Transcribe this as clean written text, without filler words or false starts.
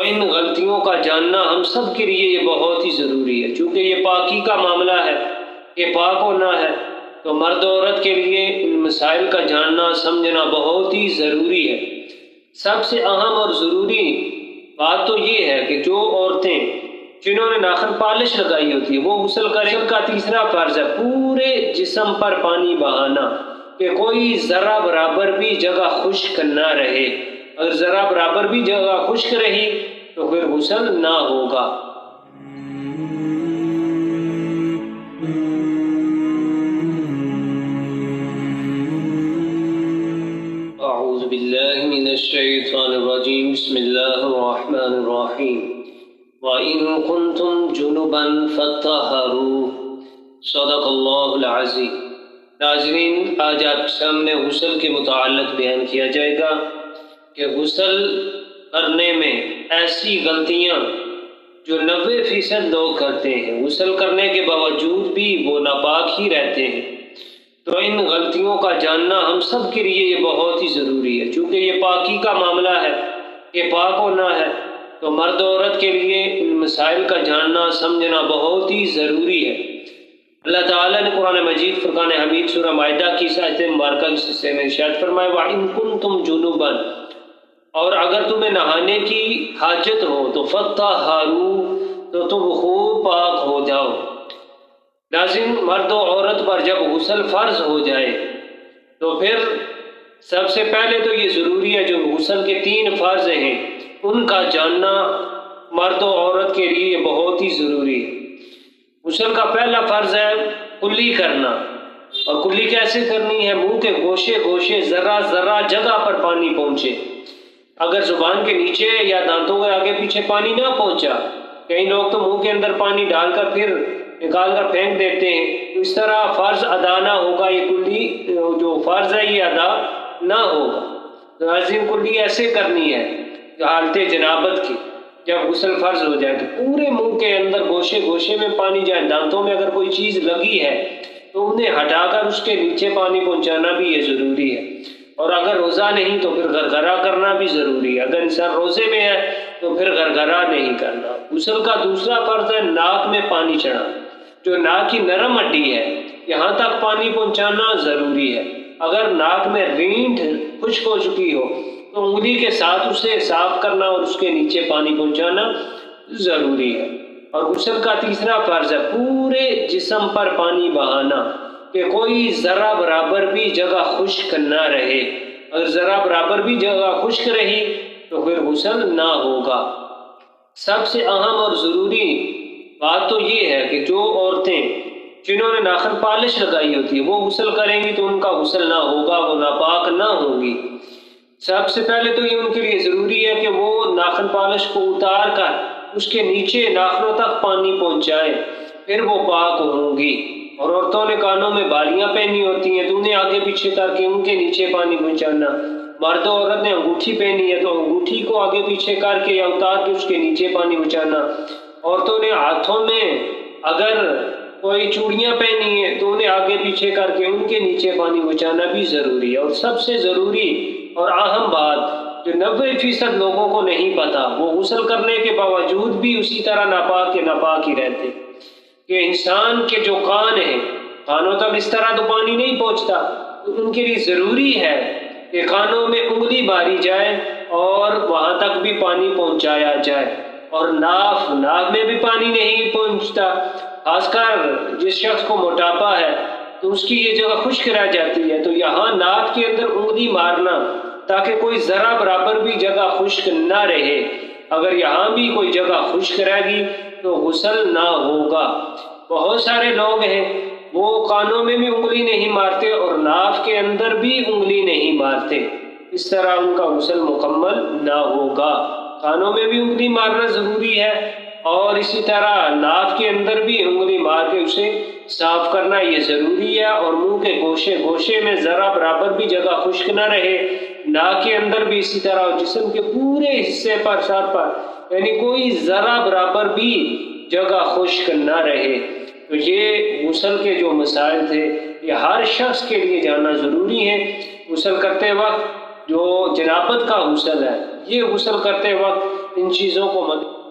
ان غلطیوں کا جاننا ہم سب کے لیے یہ بہت ہی ضروری ہے، چونکہ یہ پاکی کا معاملہ ہے، یہ پاک ہونا ہے، تو مرد و عورت کے لیے ان مسائل کا جاننا سمجھنا بہت ہی ضروری ہے۔ سب سے اہم اور ضروری بات تو یہ ہے کہ جو عورتیں جنہوں نے ناخن پالش لگائی ہوتی ہے وہ غسل کریں۔ غسل کا تیسرا فرض ہے پورے جسم پر پانی بہانا، کہ کوئی ذرہ برابر بھی جگہ خشک نہ رہے۔ اگر ذرہ برابر بھی جگہ خشک رہی تو پھر غسل نہ ہوگا۔ اعوذ باللہ من الشیطان الرجیم، بسم اللہ الرحمن الرحیم۔ وَإِن كُنتُمْ جُنُبًا فَطَهَّرُوا، صدق اللہ العظیم۔ ناظرین، آج آپ کے سامنے غسل کے متعلق بیان کیا جائے گا کہ غسل کرنے میں ایسی غلطیاں جو 90% لوگ کرتے ہیں، غسل کرنے کے باوجود بھی وہ ناپاک ہی رہتے ہیں، تو ان غلطیوں کا جاننا ہم سب کے لیے یہ بہت ہی ضروری ہے، چونکہ یہ پاکی کا معاملہ ہے، یہ پاک ہونا ہے، تو مرد و عورت کے لیے ان مسائل کا جاننا سمجھنا بہت ہی ضروری ہے۔ اللہ تعالیٰ نے قرآن مجید فرقان حمید سورہ مائدہ کی آیت مبارکہ کے حصے میں ارشاد فرمایا وَإِن كُنتُمْ جُنُبًا، اور اگر تمہیں نہانے کی حاجت ہو تو فَطَّهَّرُوا، تو تم خوب پاک ہو جاؤ۔ لازم مرد و عورت پر جب غسل فرض ہو جائے تو پھر سب سے پہلے تو یہ ضروری ہے جو غسل کے 3 فرض ہیں ان کا جاننا مرد و عورت کے لیے بہت ہی ضروری ہے۔ غسل کا پہلا فرض ہے کلی کرنا، اور کلی کیسے کرنی ہے؟ منہ کے گوشے گوشے ذرہ ذرہ جگہ پر پانی پہنچے۔ اگر زبان کے نیچے یا دانتوں کے آگے پیچھے پانی نہ پہنچا، کئی لوگ تو منہ کے اندر پانی ڈال کر پھر نکال کر پھینک دیتے ہیں، تو اس طرح فرض ادا نہ ہوگا، یہ کلی جو فرض ہے یہ ادا نہ ہوگا۔ لازم کلی ایسے کرنی ہے حالت جنابت کی، جب غسل فرض ہو جائے تو پورے منہ کے اندر گوشے گوشے میں پانی جائے، دانتوں میں اگر کوئی چیز لگی ہے تو انہیں ہٹا کر اس کے نیچے پانی پہنچانا بھی یہ ضروری ہے۔ اور اگر روزہ نہیں تو پھر گرگرا کرنا بھی ضروری ہے، اگر انسان روزے میں ہے تو پھر گرگرا نہیں کرنا۔ غسل کا دوسرا فرض ہے ناک میں پانی چڑھانا، جو ناک کی نرم ہڈی ہے یہاں تک پانی پہنچانا ضروری ہے۔ اگر ناک میں رینٹ خشک ہو چکی ہو تو انگلی کے ساتھ اسے صاف کرنا اور اس کے نیچے پانی پہنچانا ضروری ہے۔ اور غسل کا تیسرا فرض ہے پورے جسم پر پانی بہانا، کہ کوئی ذرہ برابر بھی جگہ خشک نہ رہے۔ اگر ذرہ برابر بھی جگہ خشک رہی تو پھر غسل نہ ہوگا۔ سب سے اہم اور ضروری بات تو یہ ہے کہ جو عورتیں جنہوں نے ناخن پالش لگائی ہوتی ہے وہ غسل کریں گی تو ان کا غسل نہ ہوگا، وہ ناپاک نہ ہوں گی۔ سب سے پہلے تو یہ ان کے لیے ضروری ہے کہ وہ ناخن پالش کو اتار کر اس کے نیچے ناخنوں تک پانی پہنچائے، پھر وہ پاک ہوں گی۔ اور عورتوں نے کانوں میں بالیاں پہنی ہوتی ہیں تو انہیں آگے پیچھے کر کے ان کے نیچے پانی پہنچانا۔ مرد و عورت نے انگوٹھی پہنی ہے تو انگوٹھی کو آگے پیچھے کر کے یا اتار کے اس کے نیچے پانی پہنچانا۔ عورتوں نے ہاتھوں میں اگر کوئی چوڑیاں پہنی ہیں تو انہیں آگے پیچھے کر کے ان کے نیچے پانی پہنچانا بھی ضروری ہے۔ اور سب سے ضروری اور اہم بات جو 90% لوگوں کو نہیں پتا، وہ غسل کرنے کے باوجود بھی اسی طرح ناپاک کے ناپاک ہی رہتے، کہ انسان کے جو کان ہیں، کانوں تک اس طرح تو پانی نہیں پہنچتا، ان کے لیے ضروری ہے کہ کانوں میں انگلی ماری جائے اور وہاں تک بھی پانی پہنچایا جائے۔ اور ناک میں بھی پانی نہیں پہنچتا، خاص کر جس شخص کو موٹاپا ہے تو اس کی یہ جگہ خشک رہ جاتی ہے، تو یہاں ناک کے اندر انگلی مارنا تاکہ کوئی ذرہ برابر بھی جگہ خشک نہ رہے۔ اگر یہاں بھی کوئی جگہ خشک رہ گئی تو غسل نہ ہوگا۔ بہت سارے لوگ ہیں وہ کانوں میں بھی انگلی نہیں مارتے اور ناک کے اندر بھی انگلی نہیں مارتے، اس طرح ان کا غسل مکمل نہ ہوگا۔ کانوں میں بھی انگلی مارنا ضروری ہے اور اسی طرح ناک کے اندر بھی انگلی مار کے اسے صاف کرنا یہ ضروری ہے۔ اور منہ کے گوشے گوشے میں ذرا برابر بھی جگہ خشک نہ رہے، ناک کے اندر بھی اسی طرح، اور جسم کے پورے حصے پر، سر پر، یعنی کوئی ذرا برابر بھی جگہ خشک نہ رہے۔ تو یہ غسل کے جو مسائل تھے یہ ہر شخص کے لیے جاننا ضروری ہے۔ غسل کرتے وقت جو جنابت کا غسل ہے، یہ غسل کرتے وقت ان چیزوں کو مد